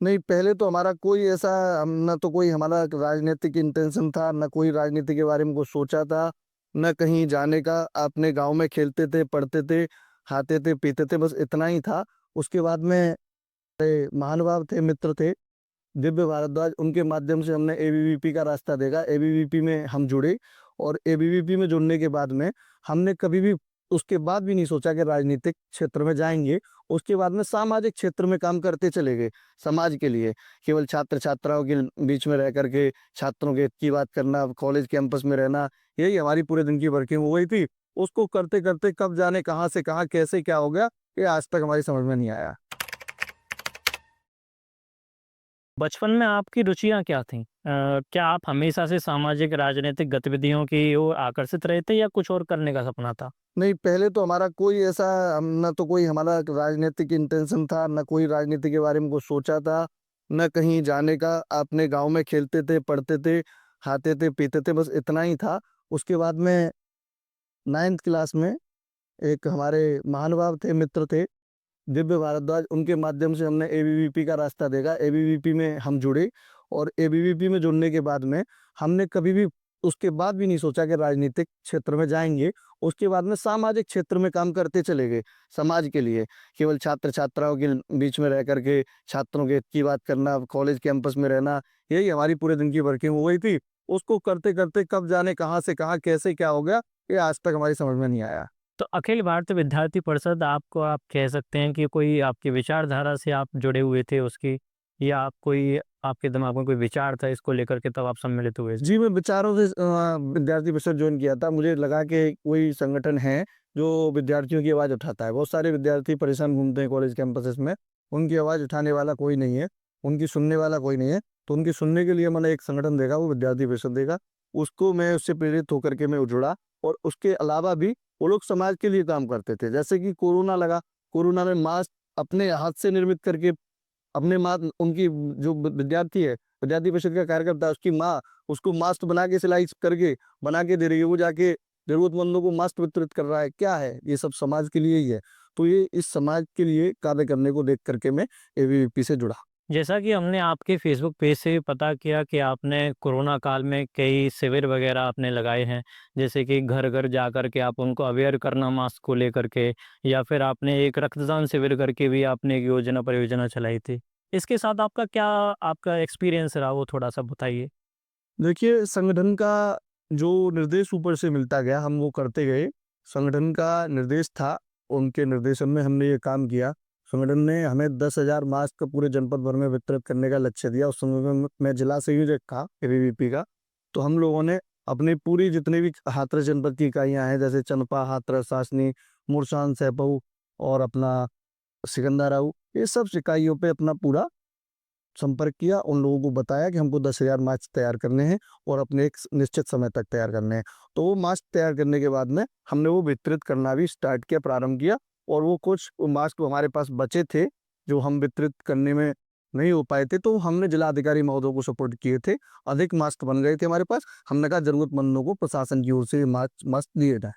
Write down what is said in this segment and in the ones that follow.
नहीं, पहले तो हमारा कोई ऐसा ना तो कोई हमारा राजनीतिक इंटेंशन था, ना कोई राजनीति के बारे में कुछ सोचा था, ना कहीं जाने का। अपने गाँव में खेलते थे, पढ़ते थे, खाते थे, पीते थे, बस इतना ही था। उसके बाद में महानुभाव थे, मित्र थे, दिव्य भारद्वाज, उनके माध्यम से हमने एबीवीपी का रास्ता देखा। एबीवीपी में हम जुड़े और एबीवीपी में जुड़ने के बाद में हमने कभी भी उसके बाद भी नहीं सोचा कि राजनीतिक क्षेत्र में जाएँगे। उसके बाद में सामाजिक क्षेत्र में काम करते चले गए, समाज के लिए। केवल छात्र-छात्राओं के बीच में रह कर के छात्रों के हित की बात करना, कॉलेज कैंपस में रहना, यही हमारी पूरे दिन की वर्किंग हो गई थी। उसको करते-करते कब जाने कहाँ से कहाँ, कैसे क्या हो गया, ये आज तक हमारी समझ में नहीं आया। बचपन में आपकी रुचियाँ क्या थीं? क्या आप हमेशा से सामाजिक राजनीतिक गतिविधियों की ओर आकर्षित रहे थे या कुछ और करने का सपना था? नहीं, पहले तो हमारा कोई ऐसा ना तो कोई हमारा राजनीतिक इंटेंशन था, ना कोई राजनीति के बारे में कुछ सोचा था, ना कहीं जाने का। अपने गाँव में खेलते थे, पढ़ते थे, खाते थे, पीते थे, बस इतना ही था। उसके बाद में 9th क्लास में एक हमारे महानुभाव थे, मित्र थे, दिव्य भारद्वाज, उनके माध्यम से हमने एबीवीपी का रास्ता देखा। एबीवीपी में हम जुड़े और एबीवीपी में जुड़ने के बाद में हमने कभी भी उसके बाद भी नहीं सोचा कि राजनीतिक क्षेत्र में जाएँगे। उसके बाद में सामाजिक क्षेत्र में काम करते चले गए, समाज के लिए। केवल छात्र-छात्राओं के बीच में रह कर के छात्रों के हित की बात करना, कॉलेज कैंपस में रहना, यही हमारी पूरे दिन की वर्किंग हो गई थी। उसको करते-करते कब जाने कहाँ से कहाँ, कैसे क्या हो गया, ये आज तक हमारी समझ में नहीं आया। तो अखिल भारतीय विद्यार्थी परिषद आपको आप कह सकते हैं कि कोई आपकी विचारधारा से आप जुड़े हुए थे उसकी या आप कोई आपके दिमाग में कोई विचार था इसको लेकर के तब आप सम्मिलित हुए? जी, मैं विचारों से विद्यार्थी परिषद जॉइन किया था। मुझे लगा कि कोई संगठन है, जो विद्यार्थियों की आवाज़ उठाता है। बहुत सारे विद्यार्थी परेशान घूमते हैं कॉलेज कैंपसेस में, उनकी आवाज़ उठाने वाला कोई नहीं है, उनकी सुनने वाला कोई नहीं है। तो उनकी सुनने के लिए मैंने एक संगठन देखा, वो विद्यार्थी परिषद देखा। उसको मैं उससे प्रेरित होकर के मैं जुड़ा और उसके अलावा भी वो लोग समाज के लिए काम करते थे। जैसे कि कोरोना लगा, कोरोना में मास्क अपने हाथ से निर्मित करके अपने माँ उनकी जो विद्यार्थी है, विद्यार्थी परिषद का कार्यकर्ता है, उसकी माँ उसको मास्क बना के सिलाई करके बना के दे रही है। वो जाके ज़रूरतमंदों को मास्क वितरित कर रहा है। क्या है? ये सब समाज के लिए ही है। तो ये इस समाज के लिए कार्य करने को देख कर के मैं एबीवीपी से जुड़ा। जैसा कि हमने आपके फ़ेसबुक पेज से भी पता किया कि आपने कोरोना काल में कई शिविर वगैरह आपने लगाए हैं, जैसे कि घर-घर जाकर के आप उनको अवेयर करना मास्क को लेकर के या फिर आपने एक रक्तदान शिविर करके भी आपने एक योजना परियोजना चलाई थी। इसके साथ आपका क्या आपका एक्सपीरियंस रहा वो थोड़ा-सा बताइए? देखिए, संगठन का जो निर्देश ऊपर से मिलता गया, हम वो करते गए। संगठन का निर्देश था, उनके निर्देशन में हमने ये काम किया। संगठन ने हमें 10,000 मास्क पूरे जनपद भर में वितरित करने का लक्ष्य दिया। उस समय में मैं जिला संयोजक था एबीवीपी का। तो हम लोगों ने अपनी पूरी जितनी भी हाथरस जनपद की इकाइयाँ हैं, जैसे चंपा, हाथरस, सासनी, मुरसान, सैपऊ और अपना सिकंदराऊ, ये सब इकाइयों पे अपना पूरा संपर्क किया, उन लोगों को बताया कि हमको 10,000 मास्क तैयार करने हैं और अपने एक निश्चित समय तक तैयार करने हैं। तो वो मास्क तैयार करने के बाद में हमने वो वितरित करना भी स्टार्ट किया, प्रारंभ किया और वो कुछ मास्क हमारे पास बचे थे, जो हम वितरित करने में नहीं हो पाए थे, तो हमने जिलाधिकारी महोदय को सपोर्ट किए थे। अधिक मास्क बन गए थे हमारे पास, हमने कहा ज़रूरतमंदों को प्रशासन की ओर से मास्क मास्क दिए जाएँ।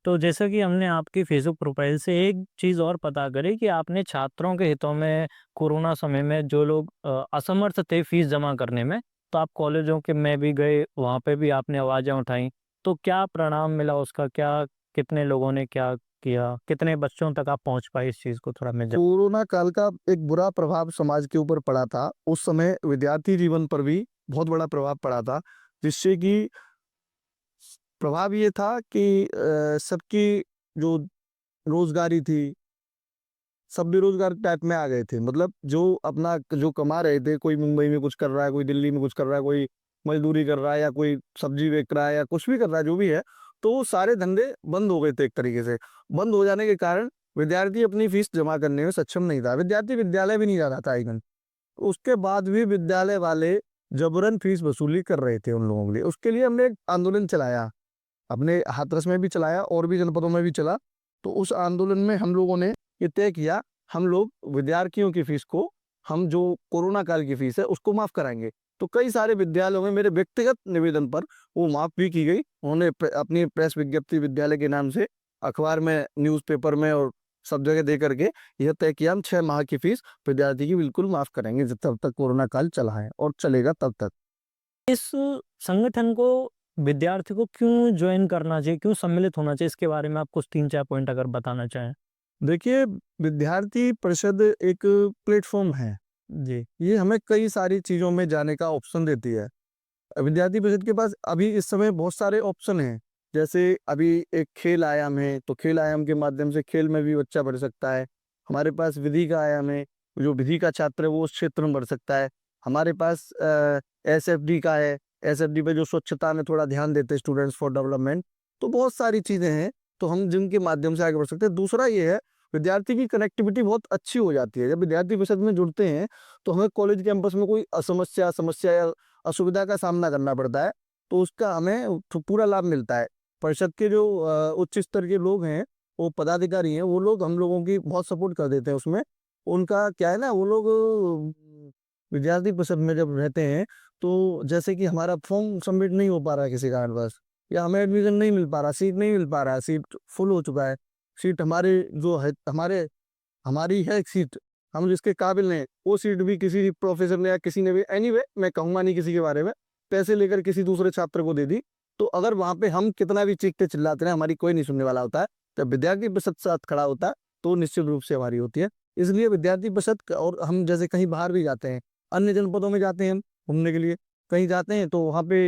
तो जैसा कि हमने आपकी फ़ेसबुक प्रोफ़ाइल से एक चीज़ और पता करी कि आपने छात्रों के हितों में कोरोना समय में जो लोग असमर्थ थे फ़ीस जमा करने में, तो आप कॉलेजों के में भी गए, वहाँ पे भी आपने आवाज़ें उठाई। तो क्या परिणाम मिला उसका? क्या कितने लोगों ने क्या किया? कितने बच्चों तक आप पहुँच पाए इस चीज़ को थोड़ा मैं ज कोरोना काल का एक बुरा प्रभाव समाज के ऊपर पड़ा था। उस समय विद्यार्थी जीवन पर भी बहुत बड़ा प्रभाव पड़ा था, जिससे कि प्रभाव ये था कि सबकी जो रोज़गारी थी, सब बेरोज़गार टाइप में आ गए थे। मतलब जो अपना जो कमा रहे थे, कोई मुंबई में कुछ कर रहा है, कोई दिल्ली में कुछ कर रहा है, कोई मज़दूरी कर रहा है या कोई सब्ज़ी बेच रहा है या कुछ भी कर रहा है, जो भी है, तो वो सारे धंधे बंद हो गए थे एक तरीके से। बंद हो जाने के कारण विद्यार्थी अपनी फ़ीस जमा करने में सक्षम नहीं था। विद्यार्थी विद्यालय भी नहीं जा रहा था इवन। उसके बाद भी विद्यालय वाले जबरन फ़ीस वसूली कर रहे थे उन लोगों के लिए। उसके लिए हमने एक आंदोलन चलाया। अपने हाथरस में भी चलाया और भी जनपदों में भी चला। तो उस आंदोलन में हम लोगों ने ये तय किया, हम लोग विद्यार्थियों की फीस को, हम जो कोरोना काल की फीस है उसको माफ़ कराएँगे। तो कई सारे विद्यालयों में मेरे व्यक्तिगत निवेदन पर वो माफ़ भी की गई। उन्होंने अपनी प्रेस विज्ञप्ति विद्यालय के नाम से अखबार में, न्यूज़पेपर में और सब जगह दे करके यह तय किया, हम 6 माह की फीस विद्यार्थी की बिल्कुल माफ करेंगे जब तब तक कोरोना काल चला है और चलेगा तब तक। इस संगठन को विद्यार्थी को क्यों जॉइन करना चाहिए, क्यों सम्मिलित होना चाहिए? इसके बारे में आप कुछ 3-4 पॉइंट अगर बताना चाहें? देखिए, विद्यार्थी परिषद एक प्लेटफॉर्म है, जी, ये हमें कई सारी चीज़ों में जाने का ऑप्शन देती है। विद्यार्थी परिषद के पास अभी इस समय बहुत सारे ऑप्शन हैं। जैसे अभी एक खेल आयाम है, तो खेल आयाम के माध्यम से खेल में भी बच्चा बढ़ सकता है। हमारे पास विधि का आयाम है, जो विधि का छात्र है वो उस क्षेत्र में बढ़ सकता है। हमारे पास एसएफडी का है, एसएफडी पे जो स्वच्छता में थोड़ा ध्यान देते हैं, स्टूडेंट्स फॉर डेवलपमेंट। तो बहुत सारी चीज़ें हैं, तो हम जिनके माध्यम से आगे बढ़ सकते हैं। दूसरा ये है, विद्यार्थी की कनेक्टिविटी बहुत अच्छी हो जाती है। जब विद्यार्थी परिषद में जुड़ते हैं, तो हमें कॉलेज कैंपस में कोई समस्या या असुविधा का सामना करना पड़ता है, तो उसका हमें पूरा लाभ मिलता है। परिषद के जो उच्च स्तर के लोग हैं, वो पदाधिकारी हैं, वो लोग हम लोगों की बहुत सपोर्ट कर देते हैं उसमें। उनका क्या है ना, वो लोग विद्यार्थी परिषद में जब रहते हैं, तो जैसे कि हमारा फॉर्म सबमिट नहीं हो पा रहा है किसी कारणवश, या हमें एडमिशन नहीं मिल पा रहा, सीट नहीं मिल पा रहा है, सीट फुल हो चुका है, सीट हमारे जो है हमारी है एक सीट, हम जिसके काबिल हैं, वो सीट भी किसी प्रोफेसर ने या किसी ने भी, एनीवे मैं कहूँगा नहीं किसी के बारे में, पैसे लेकर किसी दूसरे छात्र को दे दी। तो अगर वहाँ पे हम कितना भी चीखते चिल्लाते रहें, हमारी कोई नहीं सुनने वाला होता है। जब विद्यार्थी परिषद साथ खड़ा होता है, तो निश्चित रूप से हमारी होती है। इसलिए विद्यार्थी परिषद और हम जैसे कहीं बाहर भी जाते हैं, अन्य जनपदों में जाते हैं हम घूमने के लिए, कहीं जाते हैं तो वहाँ पे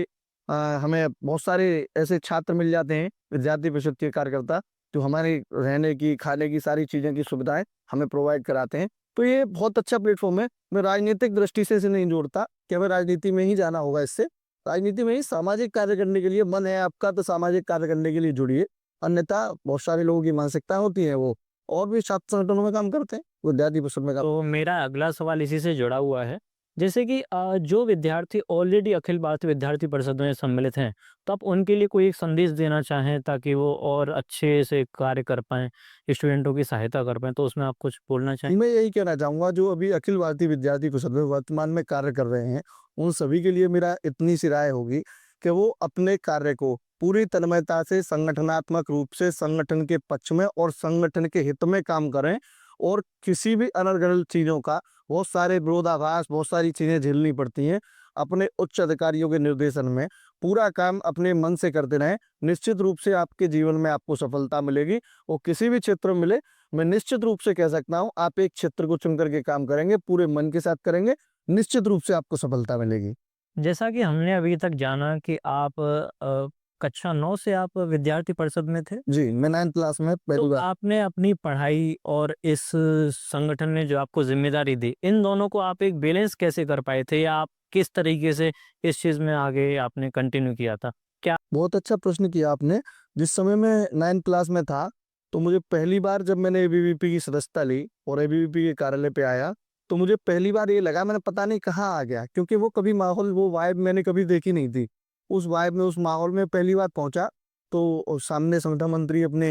हमें बहुत सारे ऐसे छात्र मिल जाते हैं, विद्यार्थी परिषद के कार्यकर्ता, जो हमारे रहने की, खाने की सारी चीज़ें की सुविधाएँ हमें प्रोवाइड कराते हैं। तो ये बहुत अच्छा प्लेटफ़ॉर्म है। मैं राजनीतिक दृष्टि से इसे नहीं जोड़ता कि हमें राजनीति में ही जाना होगा इससे। राजनीति में ही सामाजिक कार्य करने के लिए मन है आपका, तो सामाजिक कार्य करने के लिए जुड़िए। अन्यथा बहुत सारे लोगों की मानसिकता होती है, वो और भी छात्र संगठनों में काम करते हैं, विद्यार्थी परिषद में काम। तो मेरा अगला सवाल इसी से जुड़ा हुआ है। जैसे कि जो विद्यार्थी ऑलरेडी अखिल भारतीय विद्यार्थी परिषद में सम्मिलित हैं, तो आप उनके लिए कोई एक संदेश देना चाहें ताकि वो और अच्छे से कार्य कर पाएँ, स्टूडेंटों की सहायता कर पाएँ, तो उसमें आप कुछ बोलना चाहें? मैं यही कहना चाहूँगा, जो अभी अखिल भारतीय विद्यार्थी परिषद में वर्तमान में कार्य कर रहे हैं, उन सभी के लिए मेरा इतनी सी राय होगी कि वो अपने कार्य को पूरी तन्मयता से, संगठनात्मक रूप से संगठन के पक्ष में और संगठन के हित में काम करें, और किसी भी अनर्गल चीज़ों का, बहुत सारे विरोधाभास, बहुत सारी चीज़ें झेलनी पड़ती हैं। अपने उच्च अधिकारियों के निर्देशन में पूरा काम अपने मन से करते रहें। निश्चित रूप से आपके जीवन में आपको सफलता मिलेगी, और किसी भी क्षेत्र में मिले, मैं निश्चित रूप से कह सकता हूँ, आप एक क्षेत्र को चुन करके काम करेंगे, पूरे मन के साथ करेंगे, निश्चित रूप से आपको सफलता मिलेगी। जैसा कि हमने अभी तक जाना कि आप कक्षा 9 से आप विद्यार्थी परिषद में थे? जी, मैं 9th क्लास में तो पहली बार। आपने अपनी पढ़ाई और इस संगठन ने जो आपको ज़िम्मेदारी दी, इन दोनों को आप एक बैलेंस कैसे कर पाए थे, या आप किस तरीके से इस चीज़ में आगे आपने कंटिन्यू किया था? क्या बहुत अच्छा प्रश्न किया आपने। जिस समय मैं 9th क्लास में था, तो मुझे पहली बार जब मैंने एबीवीपी की सदस्यता ली और एबीवीपी के कार्यालय पे आया, तो मुझे पहली बार ये लगा मैंने पता नहीं कहाँ आ गया, क्योंकि वो कभी माहौल, वो वाइब मैंने कभी देखी नहीं थी। उस वाइब में, उस माहौल में पहली बार पहुँचा, तो सामने संगठन मंत्री अपने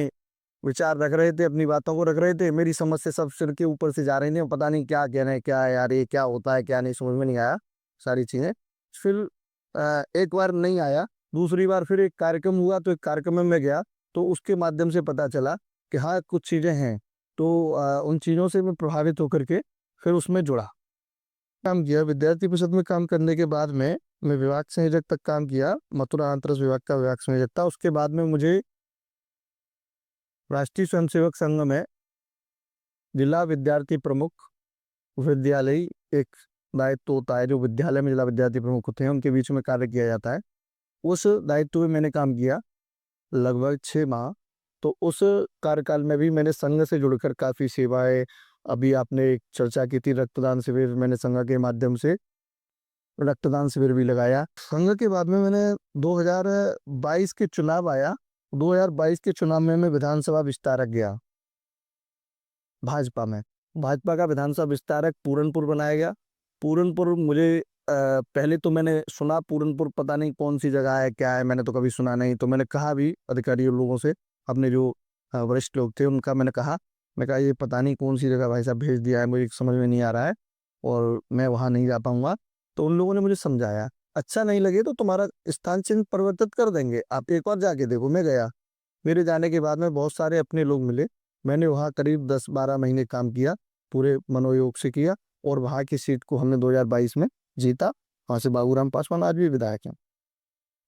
विचार रख रहे थे, अपनी बातों को रख रहे थे। मेरी समझ से सब सिर के ऊपर से जा रही थी, पता नहीं क्या कह रहे हैं, क्या है यार, ये क्या होता है, क्या नहीं, समझ में नहीं आया सारी चीज़ें। फिर एक बार नहीं आया, दूसरी बार फिर एक कार्यक्रम हुआ, तो एक कार्यक्रम में मैं गया, तो उसके माध्यम से पता चला कि हाँ, कुछ चीज़ें हैं। तो उन चीज़ों से मैं प्रभावित होकर के फिर उसमें जुड़ा। काम किया, विद्यार्थी परिषद में काम करने के बाद में मैं विभाग संयोजक तक काम किया, मथुरा आंतरस विभाग का विभाग संयोजक था। उसके बाद में मुझे राष्ट्रीय स्वयंसेवक संघ में जिला विद्यार्थी प्रमुख विद्यालय एक दायित्व होता है, जो विद्यालय में जिला विद्यार्थी प्रमुख होते हैं, उनके बीच में कार्य किया जाता है। उस दायित्व में मैंने काम किया लगभग 6 माह। तो उस कार्यकाल में भी मैंने संघ से जुड़कर काफ़ी सेवाएँ, अभी आपने एक चर्चा की थी रक्तदान शिविर, मैंने संघ के माध्यम से रक्तदान शिविर भी लगाया। संघ के बाद में मैंने 2022 के चुनाव आया, 2022 के चुनाव में मैं विधानसभा विस्तारक गया, भाजपा में। भाजपा का विधानसभा विस्तारक पूरनपुर बनाया गया। पूरनपुर मुझे पहले तो मैंने सुना, पूरनपुर पता नहीं कौन-सी जगह है, क्या है, मैंने तो कभी सुना नहीं। तो मैंने कहा भी अधिकारियों लोगों से, अपने जो वरिष्ठ लोग थे उनका मैंने कहा ये पता नहीं कौन-सी जगह भाई साहब भेज दिया है, मुझे समझ में नहीं आ रहा है और मैं वहाँ नहीं जा पाऊँगा। तो उन लोगों ने मुझे समझाया, अच्छा नहीं लगे तो तुम्हारा स्थान चिन्ह परिवर्तित कर देंगे, आप एक बार जाके देखो। मैं गया, मेरे जाने के बाद में बहुत सारे अपने लोग मिले, मैंने वहाँ करीब 10-12 महीने काम किया, पूरे मनोयोग से किया और वहाँ की सीट को हमने 2022 में जीता। वहाँ से बाबूराम पासवान आज भी विधायक हैं।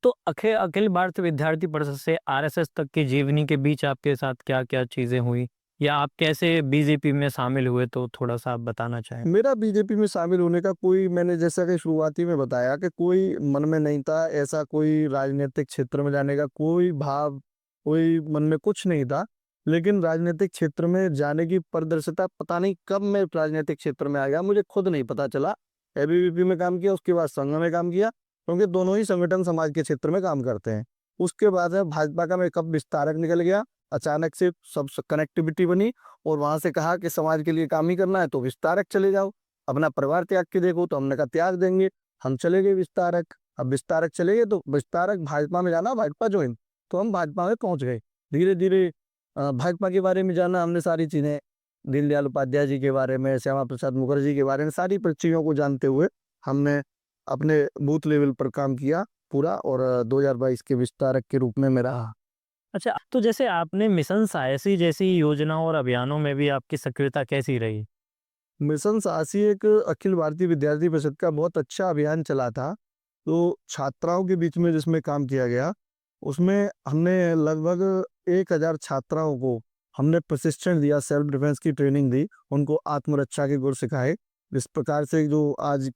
तो अखिल भारतीय विद्यार्थी परिषद से आरएसएस तक की जीवनी के बीच आपके साथ क्या-क्या चीज़ें हुई? या आप कैसे बीजेपी में शामिल हुए, तो थोड़ा-सा आप बताना चाहें? मेरा बीजेपी में शामिल होने का कोई, मैंने जैसा कि शुरुआती में बताया कि कोई मन में नहीं था, ऐसा कोई राजनीतिक क्षेत्र में जाने का कोई भाव, कोई मन में कुछ नहीं था। लेकिन राजनीतिक क्षेत्र में जाने की पारदर्शिता पता नहीं कब मैं राजनीतिक क्षेत्र में आ गया, मुझे खुद नहीं पता चला। एबीवीपी में काम किया, उसके बाद संघ में काम किया, क्योंकि दोनों ही संगठन समाज के क्षेत्र में काम करते हैं। उसके बाद में भाजपा का मैं कब विस्तारक निकल गया, अचानक से सब कनेक्टिविटी बनी और वहाँ से कहा कि समाज के लिए काम ही करना है तो विस्तारक चले जाओ, अपना परिवार त्याग के देखो, तो हमने कहा त्याग देंगे, हम चले गए विस्तारक। अब विस्तारक चले गए तो विस्तारक भाजपा में जाना, भाजपा ज्वाइन, तो हम भाजपा में पहुँच गए। धीरे-धीरे भाजपा के बारे में जाना हमने सारी चीज़ें, दीनदयाल उपाध्याय जी के बारे में, श्यामा प्रसाद मुखर्जी के बारे में, सारी चीज़ों को जानते हुए हमने अपने बूथ लेवल पर काम किया पूरा और 2022 के विस्तारक के रूप में मैं रहा। अच्छा, तो जैसे आपने मिशन साहसी जैसी योजनाओं और अभियानों में भी आपकी सक्रियता कैसी रही? मिशन साहसी एक अखिल भारतीय विद्यार्थी परिषद का बहुत अच्छा अभियान चला था। तो छात्राओं के बीच में जिसमें काम किया गया, उसमें हमने लगभग 1000 छात्राओं को हमने प्रशिक्षण दिया, सेल्फ डिफेंस की ट्रेनिंग दी, उनको आत्मरक्षा के गुर सिखाए। जिस प्रकार से जो आज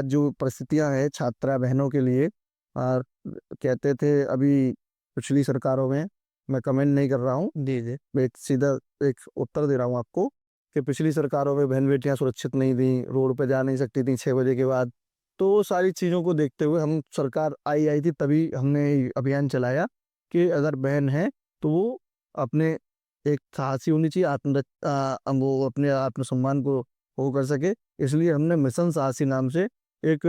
जो परिस्थितियाँ हैं छात्रा बहनों के लिए, कहते थे अभी पिछली सरकारों में, मैं कमेंट नहीं कर रहा हूँ, जी, जी। मैं एक सीधा एक उत्तर दे रहा हूँ आपको कि पिछली सरकारों में बहन-बेटियाँ सुरक्षित नहीं थीं, रोड पे जा नहीं सकती थीं 6 बजे के बाद। तो वो सारी चीज़ों को देखते हुए हम सरकार आई थी तभी हमने ये अभियान चलाया कि अगर बहन है तो वो अपने एक साहसी होनी चाहिए, वो अपने आत्मसम्मान को वो कर सके। इसलिए हमने मिशन साहसी नाम से एक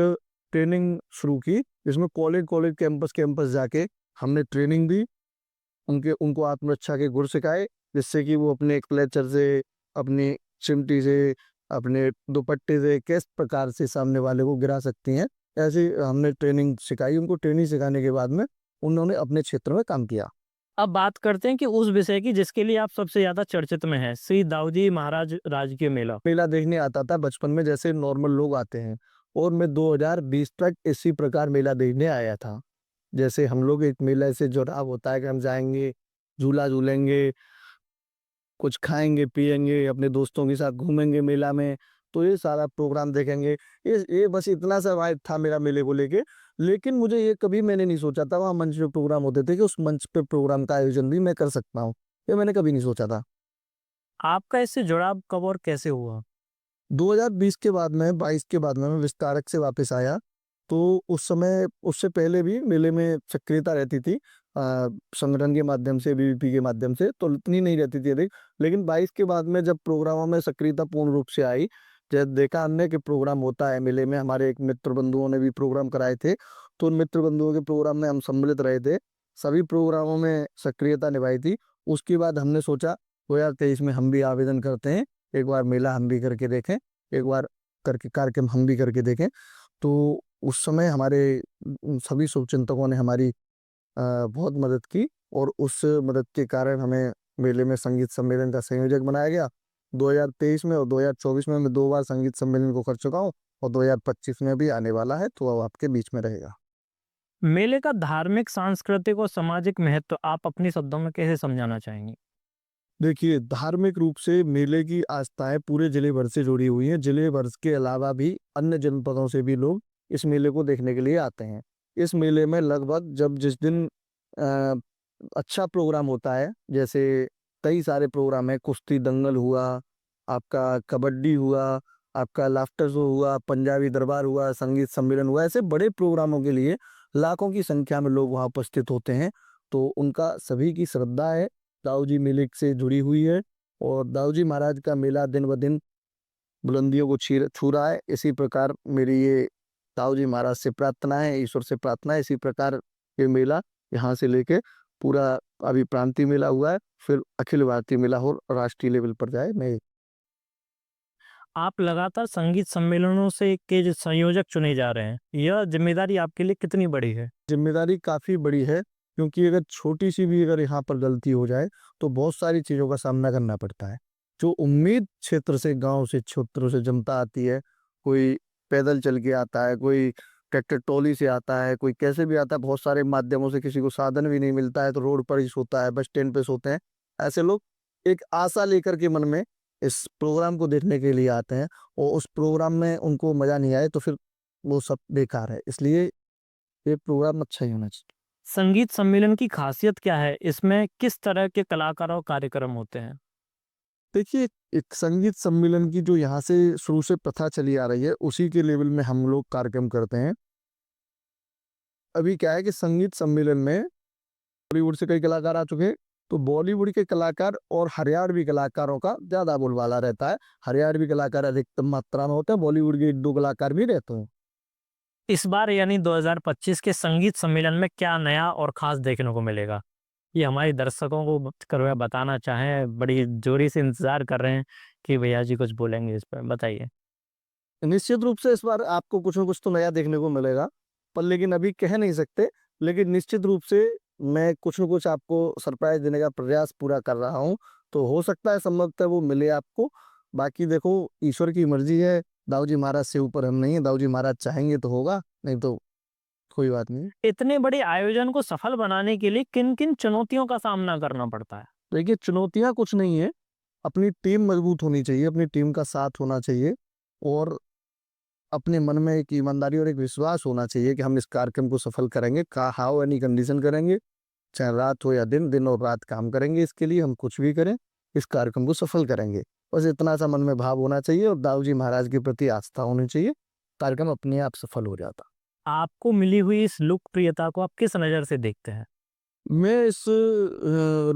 ट्रेनिंग शुरू की, जिसमें कॉलेज-कॉलेज, कैंपस-कैंपस जाके हमने ट्रेनिंग दी। उनको आत्मरक्षा के गुर सिखाए, जिससे कि वो अपने क्लचर से, अपनी चिमटी से, अपने दुपट्टे से किस प्रकार से सामने वाले को गिरा सकती हैं। ऐसी हमने ट्रेनिंग सिखाई उनको। ट्रेनिंग सिखाने के बाद में उन्होंने अपने क्षेत्र में काम किया। अब बात करते हैं कि उस विषय की जिसके लिए आप सबसे ज़्यादा चर्चित में हैं, श्री दाऊजी महाराज राजकीय मेला। मेला देखने आता था बचपन में, जैसे नॉर्मल लोग आते हैं, और मैं 2020 तक इसी प्रकार मेला देखने आया था। जैसे हम लोग एक मेले से जुड़ाव होता है कि हम जाएँगे, झूला झूलेंगे, कुछ खाएँगे, पिएँगे, अपने दोस्तों के साथ घूमेंगे मेला में, तो ये सारा प्रोग्राम देखेंगे। ये बस इतना सा वाइब था मेरा मेले को लेके। लेकिन मुझे ये कभी मैंने नहीं सोचा था, वहाँ मंच पे प्रोग्राम होते थे, कि उस मंच पे प्रोग्राम का आयोजन भी मैं कर सकता हूँ। ये मैंने कभी नहीं सोचा था। आपका इससे जुड़ाव कब और कैसे हुआ? 2020 के बाद में, 22 के बाद में मैं विस्तारक से वापस आया, तो उस समय, उससे पहले भी मेले में सक्रियता रहती थी, संगठन के माध्यम से, बीवीपी के माध्यम से, तो इतनी नहीं रहती थी अधिक। लेकिन 22 के बाद में जब प्रोग्रामों में सक्रियता पूर्ण रूप से आई, जब देखा हमने कि प्रोग्राम होता है मेले में, हमारे एक मित्र बंधुओं ने भी प्रोग्राम कराए थे, तो उन मित्र बंधुओं के प्रोग्राम में हम सम्मिलित रहे थे, सभी प्रोग्रामों में सक्रियता निभाई थी। उसके बाद हमने सोचा 2023 में हम भी आवेदन करते हैं, एक बार मेला हम भी करके देखें, एक बार करके कार्यक्रम हम भी करके देखें। तो उस समय हमारे सभी शुभचिंतकों ने हमारी बहुत मदद की, और उस मदद के कारण हमें मेले में संगीत सम्मेलन का संयोजक बनाया गया। 2023 में और 2024 में मैं 2 बार संगीत सम्मेलन को कर चुका हूँ, और 2025 में भी आने वाला है, तो वो आपके बीच में रहेगा। मेले का धार्मिक, सांस्कृतिक और सामाजिक महत्व आप अपने शब्दों में कैसे समझाना चाहेंगे? देखिए, धार्मिक रूप से मेले की आस्थाएँ पूरे जिले भर से जुड़ी हुई हैं। जिले भर के अलावा भी अन्य जनपदों से भी लोग इस मेले को देखने के लिए आते हैं। इस मेले में लगभग जब जिस दिन अ, अच्छा प्रोग्राम होता है, जैसे कई सारे प्रोग्राम हैं, कुश्ती दंगल हुआ, आपका कबड्डी हुआ, आपका लाफ्टर शो हुआ, पंजाबी दरबार हुआ, संगीत सम्मेलन हुआ, ऐसे बड़े प्रोग्रामों के लिए लाखों की संख्या में लोग वहाँ उपस्थित होते हैं। तो उनका सभी की श्रद्धा है, दाऊजी मेले से जुड़ी हुई है, और दाऊजी महाराज का मेला दिन-ब-दिन बुलंदियों को छू रहा है। इसी प्रकार मेरी ये दाऊजी महाराज से प्रार्थना है, ईश्वर से प्रार्थना है, इसी प्रकार ये मेला यहाँ से लेके पूरा, अभी प्रांतीय मेला हुआ है, फिर अखिल भारतीय मेला हो, राष्ट्रीय लेवल पर जाए। मैं आप लगातार संगीत सम्मेलनों से के जो संयोजक चुने जा रहे हैं, यह ज़िम्मेदारी आपके लिए कितनी बड़ी है? ज़िम्मेदारी काफ़ी बड़ी है, क्योंकि अगर छोटी-सी भी अगर यहाँ पर गलती हो जाए, तो बहुत सारी चीज़ों का सामना करना पड़ता है। जो उम्मीद क्षेत्र से, गाँव से, क्षेत्रों से जनता आती है, कोई पैदल चल के आता है, कोई ट्रैक्टर ट्रॉली से आता है, कोई कैसे भी आता है, बहुत सारे माध्यमों से किसी को साधन भी नहीं मिलता है, तो रोड पर ही सोता है, बस स्टैंड पे सोते हैं। ऐसे लोग एक आशा लेकर के मन में इस प्रोग्राम को देखने के लिए आते हैं और उस प्रोग्राम में उनको मज़ा नहीं आए, तो फिर वो सब बेकार है। इसलिए ये प्रोग्राम अच्छा ही होना चाहिए। संगीत सम्मेलन की खासियत क्या है? इसमें किस तरह के कलाकार और कार्यक्रम होते हैं? देखिए, एक संगीत सम्मेलन की जो यहाँ से शुरू से प्रथा चली आ रही है, उसी के लेवल में हम लोग कार्यक्रम करते हैं। अभी क्या है कि संगीत सम्मेलन में बॉलीवुड से कई कलाकार आ चुके हैं, तो बॉलीवुड के कलाकार और हरियाणवी कलाकारों का ज़्यादा बोलबाला रहता है। हरियाणवी कलाकार अधिकतम मात्रा में होते हैं, बॉलीवुड के 1-2 कलाकार भी रहते हैं। इस बार यानी 2025 के संगीत सम्मेलन में क्या नया और खास देखने को मिलेगा? ये हमारे दर्शकों को कृपया बताना चाहें, बड़ी जोरी से इंतज़ार कर रहे हैं कि भैया जी कुछ बोलेंगे इस पर, बताइए। निश्चित रूप से इस बार आपको कुछ न कुछ तो नया देखने को मिलेगा, पर लेकिन अभी कह नहीं सकते। लेकिन निश्चित रूप से मैं कुछ न कुछ आपको सरप्राइज़ देने का प्रयास पूरा कर रहा हूँ, तो हो सकता है संभवतः वो मिले आपको। बाकी देखो, ईश्वर की मर्ज़ी है, दाऊ जी महाराज से ऊपर हम नहीं हैं, दाऊ जी महाराज चाहेंगे तो होगा, नहीं तो कोई बात नहीं। इतने बड़े आयोजन को सफल बनाने के लिए किन-किन चुनौतियों का सामना करना पड़ता है? देखिए, चुनौतियाँ कुछ नहीं है, अपनी टीम मज़बूत होनी चाहिए, अपनी टीम का साथ होना चाहिए और अपने मन में एक ईमानदारी और एक विश्वास होना चाहिए कि हम इस कार्यक्रम को सफल करेंगे, का हाउ एनी कंडीशन करेंगे, चाहे रात हो या दिन, दिन और रात काम करेंगे इसके लिए, हम कुछ भी करें, इस कार्यक्रम को सफल करेंगे। बस इतना सा मन में भाव होना चाहिए और दाऊ जी महाराज के प्रति आस्था होनी चाहिए, कार्यक्रम अपने आप सफल हो जाता। आपको मिली हुई इस लोकप्रियता को आप किस नज़र से देखते हैं? मैं इस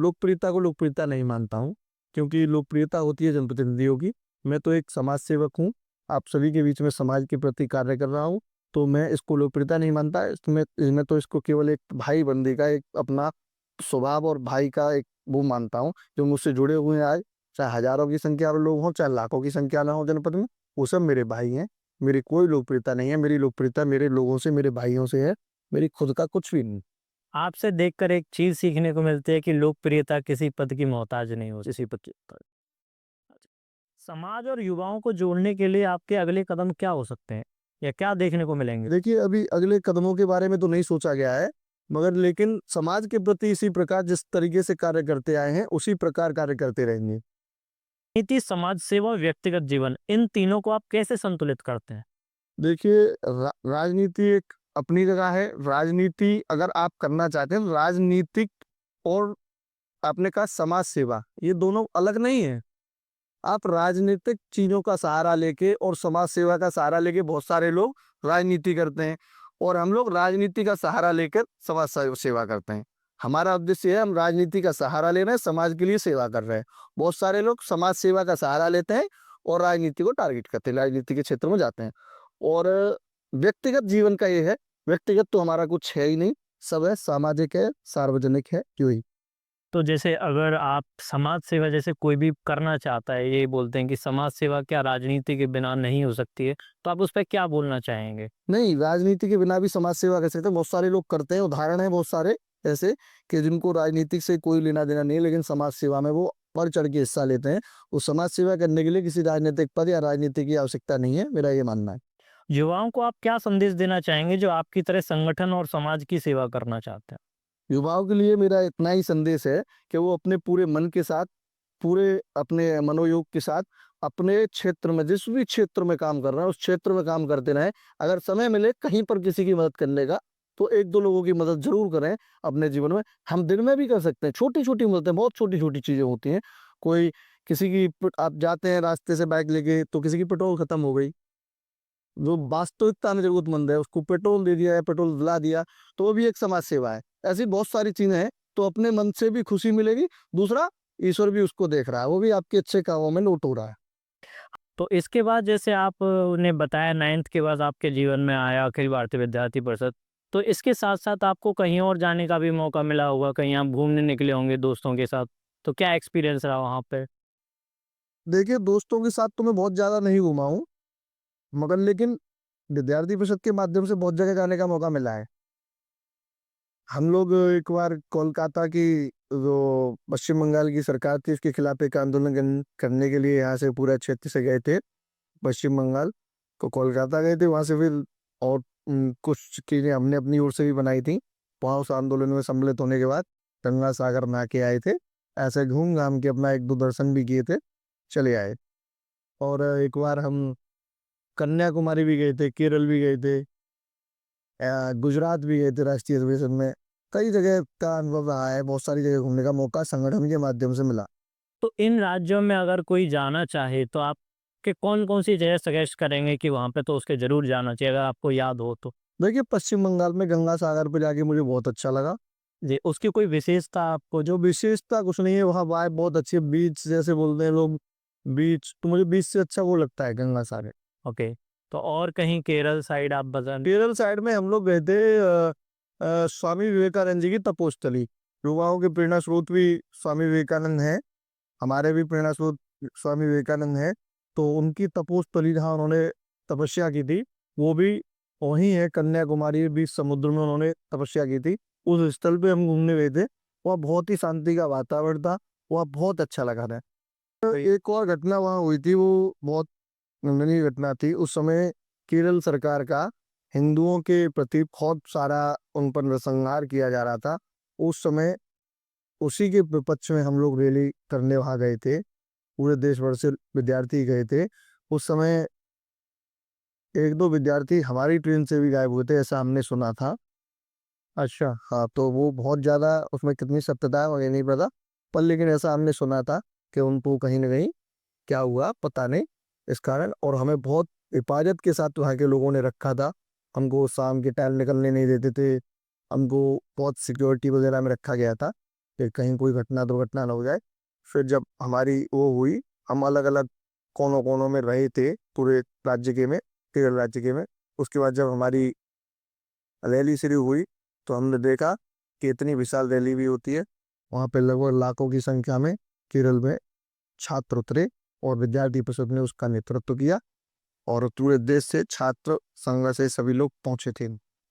लोकप्रियता को लोकप्रियता नहीं मानता हूँ, क्योंकि लोकप्रियता होती है जनप्रतिनिधियों की। मैं तो एक समाज सेवक हूँ, आप सभी के बीच में समाज के प्रति कार्य कर रहा हूँ, तो मैं इसको लोकप्रियता नहीं मानता। इसमें मैं तो इसको केवल एक भाई-बंदी का एक अपना स्वभाव और भाई का एक वो मानता हूँ, जो मुझसे जुड़े हुए हैं आज, चाहे हज़ारों की संख्या में लोग हों, चाहे लाखों की संख्या में हों जनपद में, वो सब मेरे भाई हैं। मेरी कोई लोकप्रियता नहीं है, मेरी लोकप्रियता मेरे लोगों से, मेरे भाइयों से है, मेरी खुद का कुछ भी नहीं। आपसे देखकर एक चीज़ सीखने को मिलती है कि लोकप्रियता किसी पद की मोहताज नहीं होती। इसी पर समाज और युवाओं को जोड़ने के लिए आपके अगले कदम क्या हो सकते हैं? या क्या देखने को मिलेंगे? देखिए, अभी अगले कदमों के बारे में तो नहीं सोचा गया है, मगर लेकिन समाज के प्रति इसी प्रकार जिस तरीके से कार्य करते आए हैं, उसी प्रकार कार्य करते रहेंगे। नीति, समाज सेवा, व्यक्तिगत जीवन, इन तीनों को आप कैसे संतुलित करते हैं? देखिए, राजनीति एक अपनी जगह है, राजनीति अगर आप करना चाहते हैं, राजनीतिक और आपने कहा समाज सेवा, ये दोनों अलग नहीं है। आप राजनीतिक चीज़ों का सहारा लेके और समाज सेवा का सहारा लेके बहुत सारे लोग राजनीति करते हैं और हम लोग राजनीति का सहारा लेकर समाज सेवा करते हैं। हमारा उद्देश्य है, हम राजनीति का सहारा ले रहे हैं, समाज के लिए सेवा कर रहे हैं। बहुत सारे लोग समाज सेवा का सहारा लेते हैं और राजनीति को टारगेट करते हैं, राजनीति के क्षेत्र में जाते हैं। और व्यक्तिगत जीवन का ये है, व्यक्तिगत तो हमारा कुछ है ही नहीं, सब है सामाजिक है, सार्वजनिक है, यूँ ही। तो जैसे अगर आप समाज सेवा जैसे कोई भी करना चाहता है, ये बोलते हैं कि समाज सेवा क्या राजनीति के बिना नहीं हो सकती है, तो आप उस पे क्या बोलना चाहेंगे? नहीं, राजनीति के बिना भी समाज सेवा कर सकते हैं, बहुत सारे लोग करते हैं, उदाहरण हैं बहुत सारे ऐसे कि जिनको राजनीतिक से कोई लेना-देना नहीं है, लेकिन समाज सेवा में वो बढ़-चढ़ के हिस्सा लेते हैं। वो समाज सेवा करने के लिए किसी राजनीतिक पद या राजनीति की आवश्यकता नहीं है, मेरा ये मानना है। युवाओं को आप क्या संदेश देना चाहेंगे जो आपकी तरह संगठन और समाज की सेवा करना चाहते हैं? युवाओं के लिए मेरा इतना ही संदेश है कि वो अपने पूरे मन के साथ, पूरे अपने मनोयोग के साथ, अपने क्षेत्र में जिस भी क्षेत्र में काम कर रहे हैं, उस क्षेत्र में काम करते रहें। अगर समय मिले कहीं पर किसी की मदद करने का, तो 1-2 लोगों की मदद ज़रूर करें अपने जीवन में। हम दिन में भी कर सकते हैं, छोटी-छोटी मददें, बहुत छोटी-छोटी चीज़ें होती हैं। कोई किसी की प आप जाते हैं रास्ते से बाइक लेके, तो किसी की पेट्रोल खत्म हो गई, जो वास्तविकता में ज़रूरतमंद है, उसको पेट्रोल दे दिया या पेट्रोल दिला दिया, तो वो भी एक समाज सेवा है। ऐसी बहुत सारी चीज़ें हैं, तो अपने मन से भी खुशी मिलेगी, दूसरा ईश्वर भी उसको देख रहा है, वो भी आपके अच्छे कामों में नोट हो रहा है। तो इसके बाद जैसे आप ने बताया 9th के बाद आपके जीवन में आया अखिल भारतीय विद्यार्थी परिषद, तो इसके साथ-साथ आपको कहीं और जाने का भी मौका मिला होगा, कहीं आप घूमने निकले होंगे दोस्तों के साथ, तो क्या एक्सपीरियंस रहा वहाँ पे? देखिए, दोस्तों के साथ तो मैं बहुत ज़्यादा नहीं घूमा हूँ, मगर लेकिन विद्यार्थी परिषद के माध्यम से बहुत जगह जाने का मौका मिला है। हम लोग एक बार कोलकाता की जो पश्चिम बंगाल की सरकार थी उसके खिलाफ एक आंदोलन करने के लिए यहाँ से पूरा क्षेत्र से गए थे पश्चिम बंगाल। तो कोलकाता गए थे वहाँ से फिर, और कुछ चीज़ें हमने अपनी ओर से भी बनाई थी। वहाँ उस आंदोलन में सम्मिलित होने के बाद गंगा सागर नहा के आए थे। ऐसे घूम घाम के अपना एक दो दर्शन भी किए थे, चले आए। और एक बार हम कन्याकुमारी भी गए थे, केरल भी गए थे, गुजरात भी गए थे राष्ट्रीय अधिवेशन में। कई जगह का अनुभव रहा है, बहुत सारी जगह घूमने का मौका संगठन के माध्यम से मिला। तो इन राज्यों में अगर कोई जाना चाहे तो आप के कौन-कौन सी जगह सजेस्ट करेंगे कि वहाँ पे तो उसके ज़रूर जाना चाहिए अगर आपको याद हो तो? देखिए, पश्चिम बंगाल में गंगा सागर पे जाके मुझे बहुत अच्छा लगा। जी, उसकी कोई विशेषता आपको जो विशेषता कुछ नहीं है, वहाँ वाइब बहुत अच्छी है, बीच जैसे बोलते हैं लोग, बीच तो मुझे बीच से अच्छा वो लगता है गंगा सागर। ओके, तो और कहीं केरल साइड आप बता केरल साइड में हम लोग गए थे स्वामी विवेकानंद जी की तपोस्थली। युवाओं के प्रेरणा स्रोत भी स्वामी विवेकानंद हैं, हमारे भी प्रेरणा स्रोत स्वामी विवेकानंद हैं। तो उनकी तपोस्थली जहाँ उन्होंने तपस्या की थी, वो भी वहीं है कन्याकुमारी के बीच समुद्र में उन्होंने तपस्या की थी। उस स्थल पे हम घूमने गए थे। वहाँ बहुत ही शांति का वातावरण था, वहाँ बहुत अच्छा लगा था। एक और घटना वहाँ हुई थी, वो बहुत निंदनीय घटना थी। उस समय केरल सरकार का हिंदुओं के प्रति बहुत सारा उन पर नरसंहार किया जा रहा था। उस समय उसी के विपक्ष में हम लोग रैली करने वहाँ गए थे। पूरे देश भर से विद्यार्थी गए थे। उस समय एक दो विद्यार्थी हमारी ट्रेन से भी गायब हुए थे, ऐसा हमने सुना था। अच्छा, हाँ, तो वो बहुत ज़्यादा, उसमें कितनी सत्यता है मुझे नहीं पता, पर लेकिन ऐसा हमने सुना था कि उनको कहीं न कहीं क्या हुआ पता नहीं इस कारण, और हमें बहुत हिफाज़त के साथ वहाँ के लोगों ने रखा था। हमको शाम के टाइम निकलने नहीं देते थे। हमको बहुत सिक्योरिटी वगैरह में रखा गया था कि कहीं कोई घटना दुर्घटना ना हो जाए। फिर जब हमारी वो हुई, हम अलग-अलग कोनों-कोनों में रहे थे पूरे राज्य के में, केरल राज्य के में। उसके बाद जब हमारी रैली शुरू हुई, तो हमने देखा कि इतनी विशाल रैली भी होती है। वहाँ पे लगभग लाखों की संख्या में केरल में छात्र उतरे और विद्यार्थी परिषद ने उसका नेतृत्व किया, और पूरे देश से छात्र संघ से सभी लोग पहुंचे थे।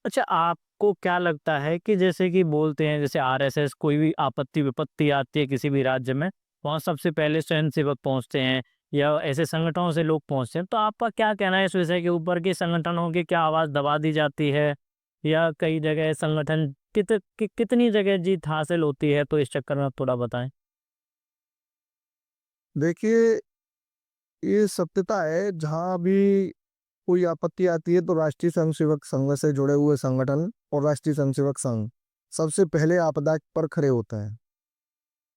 अच्छा आपको क्या लगता है कि जैसे कि बोलते हैं जैसे आरएसएस कोई भी आपत्ति विपत्ति आती है किसी भी राज्य में, वहाँ सबसे पहले स्वयंसेवक पहुँचते हैं या ऐसे संगठनों से लोग पहुँचते हैं। तो आपका क्या कहना है इस विषय के ऊपर कि संगठनों की क्या आवाज़ दबा दी जाती है या कई जगह संगठन कितनी जगह जीत हासिल होती है? तो इस चक्कर में आप थोड़ा बताएँ? देखिए, ये सत्यता है, जहाँ भी कोई आपत्ति आती है तो राष्ट्रीय स्वयंसेवक संघ से जुड़े हुए संगठन और राष्ट्रीय स्वयंसेवक संघ सबसे पहले आपदा पर खड़े होते हैं।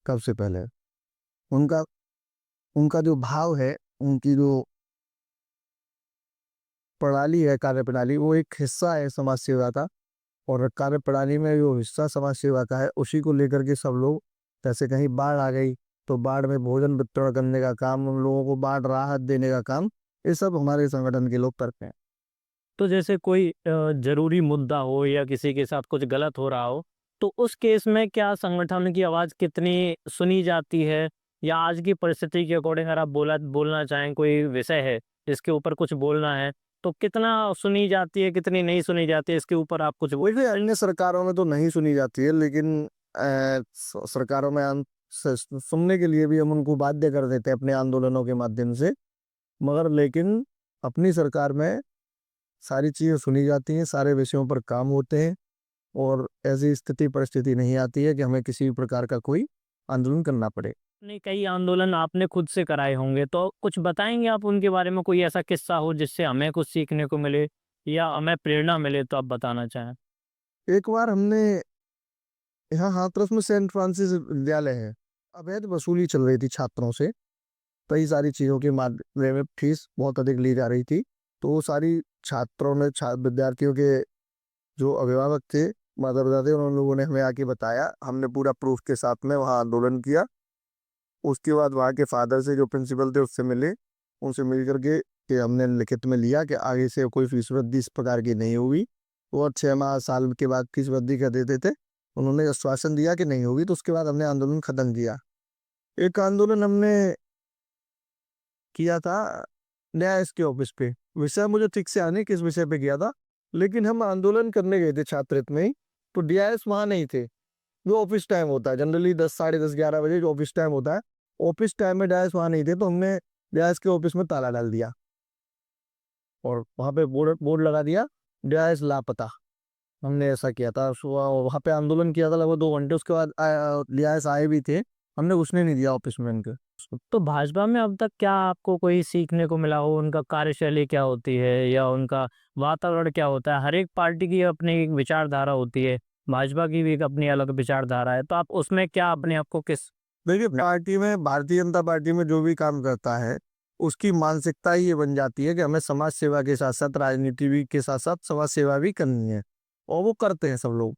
सबसे पहले उनका उनका जो भाव है, उनकी जो प्रणाली है, कार्यप्रणाली, वो एक हिस्सा है समाज सेवा का। और कार्यप्रणाली में जो हिस्सा समाज सेवा का है, उसी को लेकर के सब लोग, जैसे कहीं बाढ़ आ गई तो बाढ़ में भोजन वितरण करने का काम, उन लोगों को बाढ़ राहत देने का काम, ये सब हमारे संगठन के लोग करते हैं। तो जैसे कोई ज़रूरी मुद्दा हो या किसी के साथ कुछ गलत हो रहा हो, तो उस केस में क्या संगठन की आवाज़ कितनी सुनी जाती है? या आज की परिस्थिति के अकॉर्डिंग अगर आप बोलना चाहें कोई विषय है, जिसके ऊपर कुछ बोलना है, तो कितना सुनी जाती है, कितनी नहीं सुनी जाती है, इसके ऊपर आप कुछ वैसे अन्य सरकारों में तो नहीं सुनी जाती है, लेकिन सरकारों में सुनने के लिए भी हम उनको बाध्य कर देते हैं अपने आंदोलनों के माध्यम से। मगर लेकिन अपनी सरकार में सारी चीज़ें सुनी जाती हैं, सारे विषयों पर काम होते हैं, और ऐसी स्थिति परिस्थिति नहीं आती है कि हमें किसी भी प्रकार का कोई आंदोलन करना पड़े। नहीं कई आंदोलन आपने खुद से कराए होंगे, तो कुछ बताएँगे आप उनके बारे में कोई ऐसा किस्सा हो जिससे हमें कुछ सीखने को मिले या हमें प्रेरणा मिले तो आप बताना चाहें? एक बार हमने, यहाँ हाथरस में सेंट फ्रांसिस विद्यालय है, अवैध वसूली चल रही थी छात्रों से। कई सारी चीज़ों के मामले में फीस बहुत अधिक ली जा रही थी। तो वो सारी छात्रों ने, विद्यार्थियों के जो अभिभावक थे, माता पिता थे, उन लोगों ने हमें आके बताया। हमने पूरा प्रूफ के साथ में वहाँ आंदोलन किया। उसके बाद वहाँ के फादर से, जो प्रिंसिपल थे, उससे मिले। उनसे मिल करके कि हमने लिखित में लिया कि आगे से कोई फीस वृद्धि इस प्रकार की नहीं होगी। वो 6 माह साल के बाद फीस वृद्धि कर देते थे। उन्होंने आश्वासन दिया कि नहीं होगी, तो उसके बाद हमने आंदोलन खत्म किया। एक आंदोलन हमने किया था न्यास के ऑफिस पे। विषय मुझे ठीक से याद नहीं किस विषय पे किया था, लेकिन हम आंदोलन करने गए थे छात्र हित में ही। तो डीआईएस वहाँ नहीं थे। जो ऑफिस टाइम होता है जनरली 10 साढ़े 10 11 बजे जो ऑफिस टाइम होता है, ऑफिस टाइम में डीआईएस वहाँ नहीं थे, तो हमने डीआईएस के ऑफिस में ताला डाल दिया और वहाँ पे बोर्ड बोर्ड लगा दिया, डीआईएस लापता। हमने ऐसा किया था, वहाँ पे आंदोलन किया था लगभग 2 घंटे, उसके बाद डीआईएस आए भी थे, हमने घुसने नहीं दिया ऑफिस में उनके। तो भाजपा में अब तक क्या आपको कोई सीखने को मिला हो, उनका कार्यशैली क्या होती है या उनका वातावरण क्या होता है? हर एक पार्टी की अपनी एक विचारधारा होती है, भाजपा की भी एक अपनी अलग विचारधारा है, तो आप उसमें क्या अपने आप को किस देखिए पार्टी में, भारतीय जनता पार्टी में जो भी काम करता है, उसकी मानसिकता ही ये बन जाती है कि हमें समाज सेवा के साथ-साथ राजनीति भी के साथ-साथ समाज सेवा भी करनी है, और वो करते हैं सब लोग।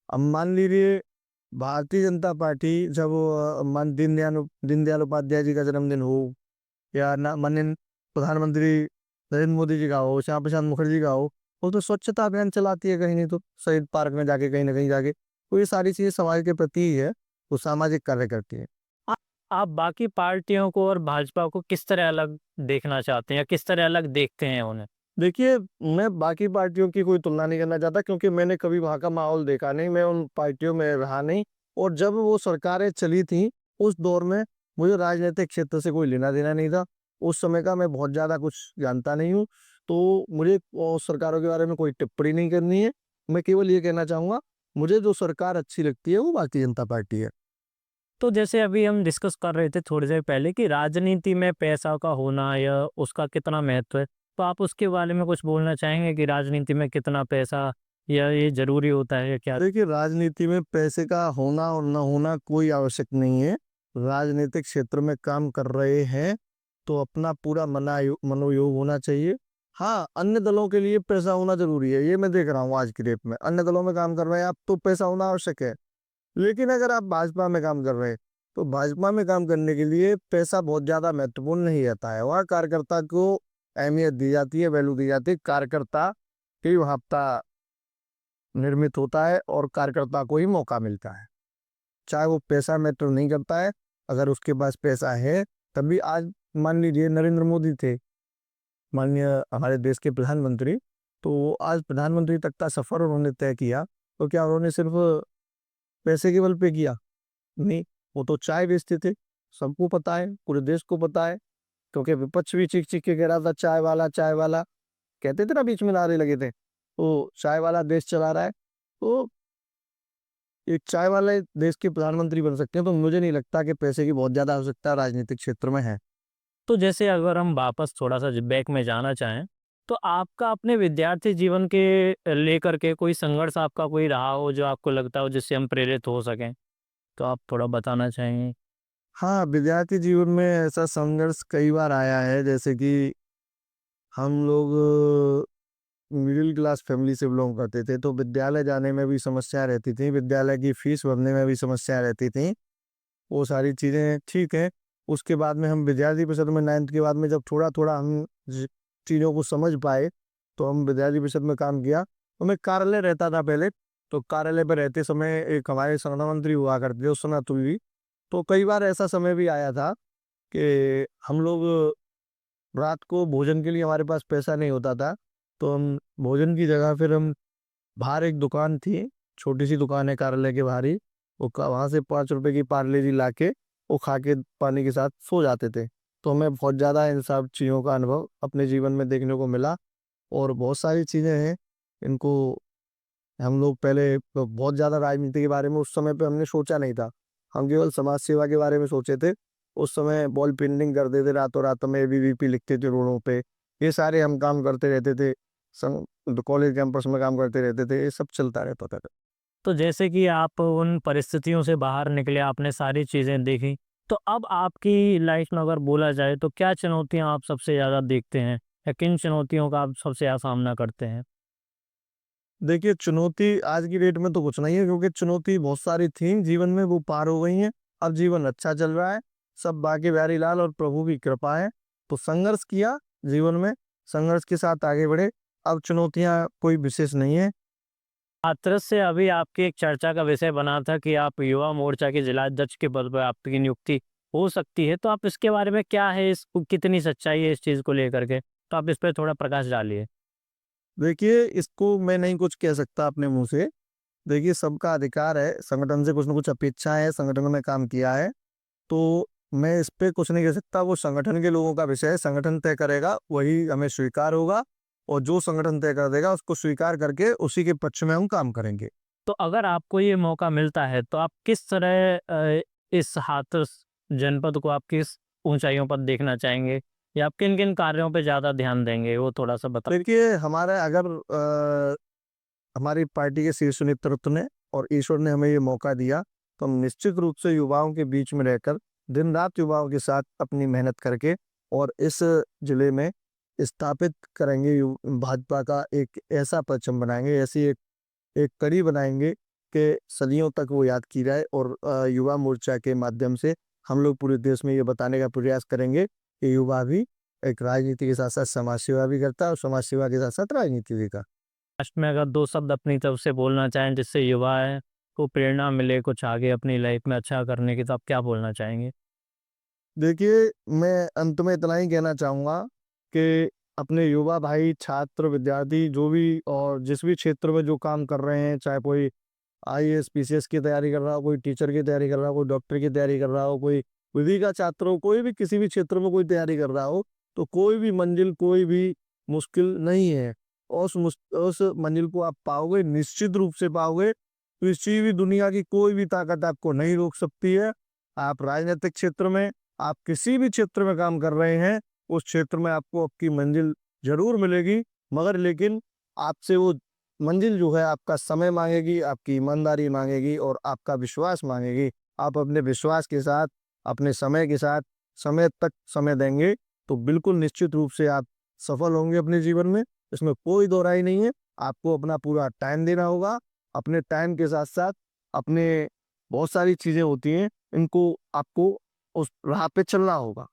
अब मान लीजिए भारतीय जनता पार्टी जब मान दीनदयाल उपाध्याय जी का जन्मदिन हो या ना माननीय प्रधानमंत्री नरेंद्र मोदी जी का हो, श्यामा प्रसाद मुखर्जी का हो, वो तो स्वच्छता अभियान चलाती है कहीं नहीं तो शहीद पार्क में जाके कहीं न कहीं जाके। तो ये सारी चीज़ें समाज के प्रति ही है, वो सामाजिक कार्य करती है। आ आप बाकी पार्टियों को और भाजपा को किस तरह अलग देखना चाहते हैं या किस तरह अलग देखते हैं उन्हें? देखिए, मैं बाकी पार्टियों की कोई तुलना नहीं करना चाहता क्योंकि मैंने कभी वहाँ का माहौल देखा नहीं, मैं उन पार्टियों में रहा नहीं, और जब वो सरकारें चली थीं, उस दौर में मुझे राजनीतिक क्षेत्र से कोई लेना-देना नहीं था। उस समय का मैं बहुत ज़्यादा कुछ जानता नहीं हूँ, तो मुझे सरकारों के बारे में कोई टिप्पणी नहीं करनी है। मैं केवल ये कहना चाहूँगा, मुझे जो सरकार अच्छी लगती है, वो भारतीय जनता पार्टी है। तो जैसे अभी हम डिस्कस कर रहे थे थोड़ी देर पहले कि राजनीति में पैसा का होना या उसका कितना महत्व है, तो आप उसके बारे में कुछ बोलना चाहेंगे कि राजनीति में कितना पैसा या ये ज़रूरी होता है या क्या? देखिए, राजनीति में पैसे का होना और ना होना कोई आवश्यक नहीं है। राजनीतिक क्षेत्र में काम कर रहे हैं, तो अपना पूरा मनोयोग होना चाहिए। हाँ, अन्य दलों के लिए पैसा होना ज़रूरी है, ये मैं देख रहा हूँ आज की डेट में। अन्य दलों में काम कर रहे हैं आप, तो पैसा होना आवश्यक है। लेकिन अगर आप भाजपा में काम कर रहे हैं, तो भाजपा में काम करने के लिए पैसा बहुत ज़्यादा महत्वपूर्ण नहीं रहता है। वहाँ कार्यकर्ता को अहमियत दी जाती है, वैल्यू दी जाती है। कार्यकर्ता की महत्ता निर्मित होता है और कार्यकर्ता को ही मौका मिलता है। चाहे वो पैसा मैटर नहीं करता है, अगर उसके पास पैसा है, तभी आज मान लीजिए नरेंद्र मोदी थे, माननीय हमारे देश के प्रधानमंत्री, तो वो आज प्रधानमंत्री तक का सफ़र उन्होंने तय किया, तो क्या उन्होंने सिर्फ़ पैसे के बल पे किया? नहीं, वो तो चाय बेचते थे, सबको पता है, पूरे देश को पता है, क्योंकि विपक्ष भी चीख-चीख के कह रहा था चाय वाला, कहते थे ना बीच में नारे लगे थे, तो चाय वाला देश चला रहा है, तो एक चाय वाले देश के प्रधानमंत्री बन सकते हैं, तो मुझे नहीं लगता कि पैसे की बहुत ज़्यादा आवश्यकता राजनीतिक क्षेत्र में है। तो जैसे अगर हम वापस थोड़ा-सा ज बैक में जाना चाहें, तो आपका अपने विद्यार्थी जीवन के लेकर के कोई संघर्ष आपका कोई रहा हो जो आपको लगता हो जिससे हम प्रेरित हो सकें? तो आप थोड़ा बताना चाहेंगे? हाँ, विद्यार्थी जीवन में ऐसा संघर्ष कई बार आया है, जैसे कि हम लोग मिडिल क्लास फैमिली से बिलॉन्ग करते थे, तो विद्यालय जाने में भी समस्या रहती थी, विद्यालय की फीस भरने में भी समस्या रहती थी। वो सारी चीज़ें ठीक है। उसके बाद में हम विद्यार्थी परिषद में 9th के बाद में जब थोड़ा-थोड़ा हम ज चीज़ों को समझ पाए, तो हम विद्यार्थी परिषद में काम किया। तो मैं कार्यालय रहता था पहले, तो कार्यालय पे रहते समय एक हमारे सरना मंत्री हुआ करते थे उस समय अतुल जी। तो कई बार ऐसा समय भी आया था कि हम लोग रात को भोजन के लिए हमारे पास पैसा नहीं होता था, तो हम भोजन की जगह फिर हम बाहर एक दुकान थी, छोटी-सी दुकान है कार्यालय के बाहर ही, वो क वहाँ से ₹5 की पार्ले जी लाके, वो खा के पानी के साथ सो जाते थे। तो हमें बहुत ज़्यादा इन सब चीज़ों का अनुभव अपने जीवन में देखने को मिला, और बहुत सारी चीज़ें हैं, इनको हम लोग पहले बहुत ज़्यादा राजनीति के बारे में उस समय पे हमने सोचा नहीं था। हम केवल समाज सेवा के बारे में सोचे थे। उस समय वॉल पेंटिंग करते थे, रातों-रात में एबीवीपी लिखते थे रोडों पे। ये सारे हम काम करते रहते थे। कॉलेज कैंपस में काम करते रहते थे। ये सब चलता रहता था। तो जैसे कि आप उन परिस्थितियों से बाहर निकले, आपने सारी चीज़ें देखी, तो अब आपकी लाइफ में अगर बोला जाए तो क्या चुनौतियाँ आप सबसे ज़्यादा देखते हैं? या किन चुनौतियों का आप सबसे ज़्यादा सामना करते हैं? देखिए, चुनौती आज की डेट में तो कुछ नहीं है, क्योंकि चुनौती बहुत सारी थी जीवन में, वो पार हो गई हैं। अब जीवन अच्छा चल रहा है। सब बाकी बिहारी लाल और प्रभु की कृपा है। तो संघर्ष किया जीवन में, संघर्ष के साथ आगे बढ़े। अब चुनौतियाँ कोई विशेष नहीं है। हाथरस से अभी आपकी एक चर्चा का विषय बना था कि आप युवा मोर्चा के जिला अध्यक्ष के पद पर आपकी नियुक्ति हो सकती है, तो आप इसके बारे में क्या है, कितनी सच्चाई है इस चीज़ को लेकर के? तो आप इस पे थोड़ा प्रकाश डालिए। देखिए, इसको मैं नहीं कुछ कह सकता अपने मुँह से, देखिए, सबका अधिकार है, संगठन से कुछ न कुछ अपेक्षा है, संगठन में काम किया है, तो मैं इस पे कुछ नहीं कह सकता, वो संगठन के लोगों का विषय है, संगठन तय करेगा, वही हमें स्वीकार होगा और जो संगठन तय कर देगा, उसको स्वीकार करके उसी के पक्ष में हम काम करेंगे। तो अगर आपको ये मौका मिलता है, तो आप किस तरह इस हाथरस जनपद को आप किस ऊँचाइयों पर देखना चाहेंगे? या आप किन-किन कार्यों पे ज़्यादा ध्यान देंगे? वो थोड़ा-सा बता। देखिए, हमारा अगर हमारी पार्टी के शीर्ष नेतृत्व ने और ईश्वर ने हमें ये मौका दिया, तो हम निश्चित रूप से युवाओं के बीच में रहकर, दिन-रात युवाओं के साथ अपनी मेहनत करके और इस जिले में स्थापित करेंगे भाजपा का एक ऐसा परचम बनाएँगे, ऐसी एक एक कड़ी बनाएँगे कि सदियों तक वो याद की जाए और युवा मोर्चा के माध्यम से हम लोग पूरे देश में ये बताने का प्रयास करेंगे कि युवा भी एक राजनीति के साथ-साथ समाज सेवा भी करता है और समाज सेवा के साथ-साथ राजनीति भी करता है। लास्ट में अगर 2 शब्द अपनी तरफ से बोलना चाहें जिससे युवाएँ को प्रेरणा मिले कुछ आगे अपनी लाइफ में अच्छा करने की, तो आप क्या बोलना चाहेंगे? देखिए, मैं अंत में इतना ही कहना चाहूँगा कि अपने युवा भाई, छात्र, विद्यार्थी जो भी और जिस भी क्षेत्र में जो काम कर रहे हैं, चाहे कोई आईएएस, पीसीएस की तैयारी कर रहा हो, कोई टीचर की तैयारी कर रहा हो, कोई डॉक्टर की तैयारी कर रहा हो, कोई विधि का छात्र हो, कोई भी किसी भी क्षेत्र में कोई तैयारी कर रहा हो, तो कोई भी मंजिल, कोई भी मुश्किल नहीं है। और उस मंजिल को आप पाओगे, निश्चित रूप से पाओगे। किसी भी दुनिया की कोई भी ताकत आपको नहीं रोक सकती है। आप राजनीतिक क्षेत्र में, आप किसी भी क्षेत्र में काम कर रहे हैं, उस क्षेत्र में आपको आपकी मंजिल ज़रूर मिलेगी, मगर लेकिन आपसे वो मंजिल जो है आपका समय माँगेगी, आपकी ईमानदारी माँगेगी और आपका विश्वास माँगेगी। आप अपने विश्वास के साथ, अपने समय के साथ, समय तक समय देंगे, तो बिल्कुल निश्चित रूप से आप सफल होंगे अपने जीवन में, इसमें कोई दो राय नहीं है। आपको अपना पूरा टाइम देना होगा, अपने टाइम के साथ-साथ अपने बहुत सारी चीज़ें होती हैं, इनको आपको उस राह पे चलना होगा।